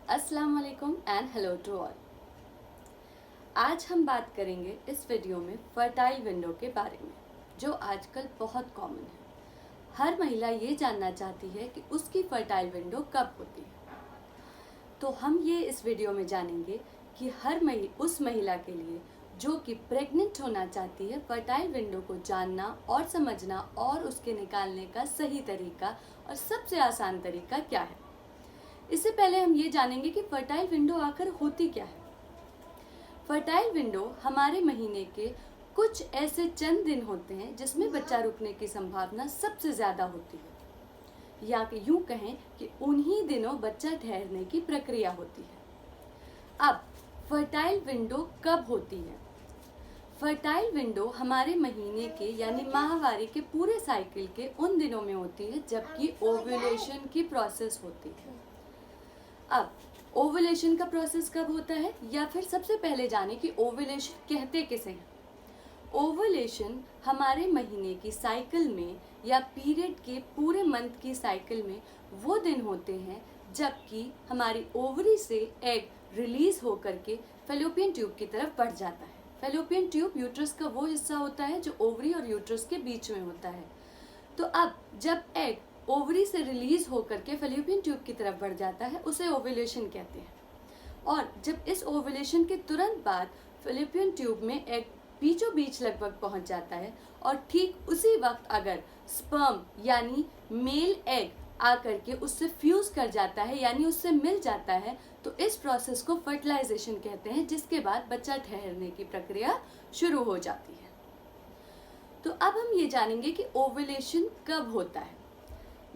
अस्सलाम वालेकुम and hello to all. आज हम बात करेंगे इस वीडियो में फर्टाइल विंडो के बारे में, जो आजकल बहुत कॉमन है। हर महिला ये जानना चाहती है कि उसकी फर्टाइल विंडो कब होती है। तो हम ये इस वीडियो में जानेंगे कि उस महिला के लिए जो कि प्रेग्नेंट होना चाहती है, फर्टाइल विंडो को जानना और समझना और उसके निकालने का सही तरीका और सबसे आसान तरीका क्या है। इससे पहले हम ये जानेंगे कि फर्टाइल विंडो आखिर होती क्या है। फर्टाइल विंडो हमारे महीने के कुछ ऐसे चंद दिन होते हैं जिसमें बच्चा रुकने की संभावना सबसे ज़्यादा होती है, या कि यूँ कहें कि उन्हीं दिनों बच्चा ठहरने की प्रक्रिया होती है। अब फर्टाइल विंडो कब होती है? फर्टाइल विंडो हमारे महीने के यानी माहवारी के पूरे साइकिल के उन दिनों में होती है जबकि ओव्यूलेशन की प्रोसेस होती है। अब ओवुलेशन का प्रोसेस कब होता है, या फिर सबसे पहले जाने कि ओवुलेशन कहते किसे हैं। ओवुलेशन हमारे महीने की साइकिल में या पीरियड के पूरे मंथ की साइकिल में वो दिन होते हैं जबकि हमारी ओवरी से एग रिलीज होकर के फैलोपियन ट्यूब की तरफ बढ़ जाता है। फैलोपियन ट्यूब यूट्रस का वो हिस्सा होता है जो ओवरी और यूट्रस के बीच में होता है। तो अब जब एग ओवरी से रिलीज होकर के फैलोपियन ट्यूब की तरफ बढ़ जाता है, उसे ओवुलेशन कहते हैं। और जब इस ओवुलेशन के तुरंत बाद फैलोपियन ट्यूब में एग बीचों बीच लगभग पहुंच जाता है और ठीक उसी वक्त अगर स्पर्म यानी मेल एग आकर के उससे फ्यूज कर जाता है यानी उससे मिल जाता है, तो इस प्रोसेस को फर्टिलाइजेशन कहते हैं, जिसके बाद बच्चा ठहरने की प्रक्रिया शुरू हो जाती है। तो अब हम ये जानेंगे कि ओवुलेशन कब होता है।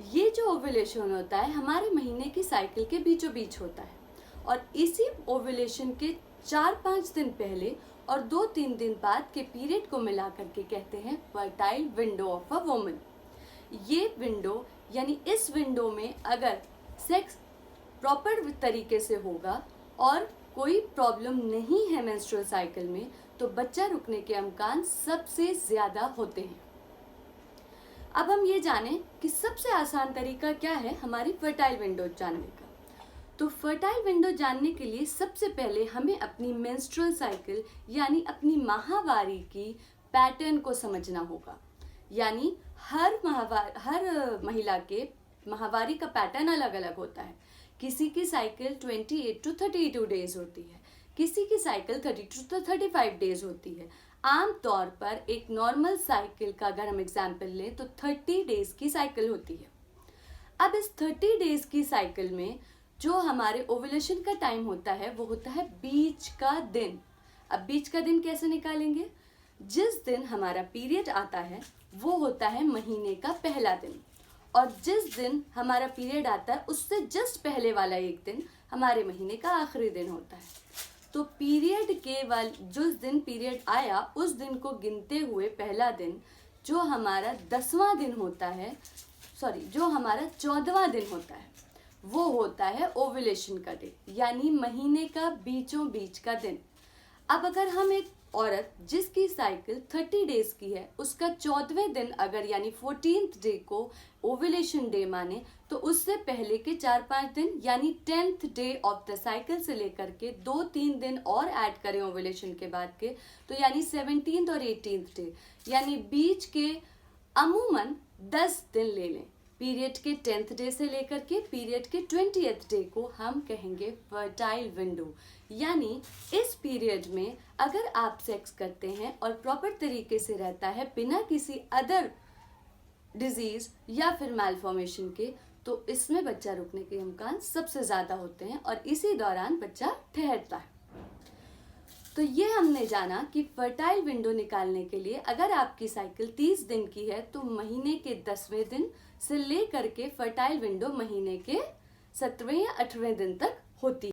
ये जो ओवुलेशन होता है हमारे महीने की साइकिल के बीचों बीच होता है और इसी ओवुलेशन के 4-5 दिन पहले और 2-3 दिन बाद के पीरियड को मिला करके कहते हैं fertile window of a woman. ये विंडो यानी इस विंडो में अगर सेक्स प्रॉपर तरीके से होगा और कोई प्रॉब्लम नहीं है मेंस्ट्रुअल साइकिल में, तो बच्चा रुकने के इम्कान सबसे ज़्यादा होते हैं। अब हम ये जानें कि सबसे आसान तरीका क्या है हमारी फर्टाइल विंडो जानने का। तो फर्टाइल विंडो जानने के लिए सबसे पहले हमें अपनी मेंस्ट्रुअल साइकिल यानी अपनी माहवारी की पैटर्न को समझना होगा। यानी हर महिला के माहवारी का पैटर्न अलग अलग होता है। किसी की साइकिल 28 to 32 डेज होती है, किसी की साइकिल 32 to 35 डेज होती है। आम तौर पर एक नॉर्मल साइकिल का अगर हम एग्जाम्पल लें तो 30 डेज की साइकिल होती है। अब इस 30 डेज की साइकिल में जो हमारे ओवुलेशन का टाइम होता है वो होता है बीच का दिन। अब बीच का दिन कैसे निकालेंगे? जिस दिन हमारा पीरियड आता है वो होता है महीने का पहला दिन, और जिस दिन हमारा पीरियड आता है उससे जस्ट पहले वाला एक दिन हमारे महीने का आखिरी दिन होता है। तो पीरियड के जिस दिन पीरियड आया उस दिन को गिनते हुए पहला दिन जो हमारा 10वां दिन होता है, जो हमारा 14वां दिन होता है, वो होता है ओवुलेशन का दिन यानी महीने का बीचों बीच का दिन। अब अगर हम एक औरत जिसकी साइकिल 30 डेज की है उसका 14वें दिन अगर यानी 14th डे को ओवुलेशन डे माने, तो उससे पहले के 4-5 दिन यानी 10th day of the cycle से लेकर के 2-3 दिन और ऐड करें ओवुलेशन के बाद के, तो यानी 17th और 18th डे यानी बीच के अमूमन 10 दिन ले लें। पीरियड के 10th डे से लेकर के पीरियड के 20th डे को हम कहेंगे फर्टाइल विंडो। यानी इस पीरियड में अगर आप सेक्स करते हैं और प्रॉपर तरीके से रहता है बिना किसी अदर डिजीज या फिर मैलफॉर्मेशन के, तो इसमें बच्चा रुकने के इम्कान सबसे ज़्यादा होते हैं और इसी दौरान बच्चा ठहरता है। तो ये हमने जाना कि फर्टाइल विंडो निकालने के लिए अगर आपकी साइकिल 30 दिन की है तो महीने के 10वें दिन से ले करके फर्टाइल विंडो महीने के 7वें या 8वें दिन तक होती है।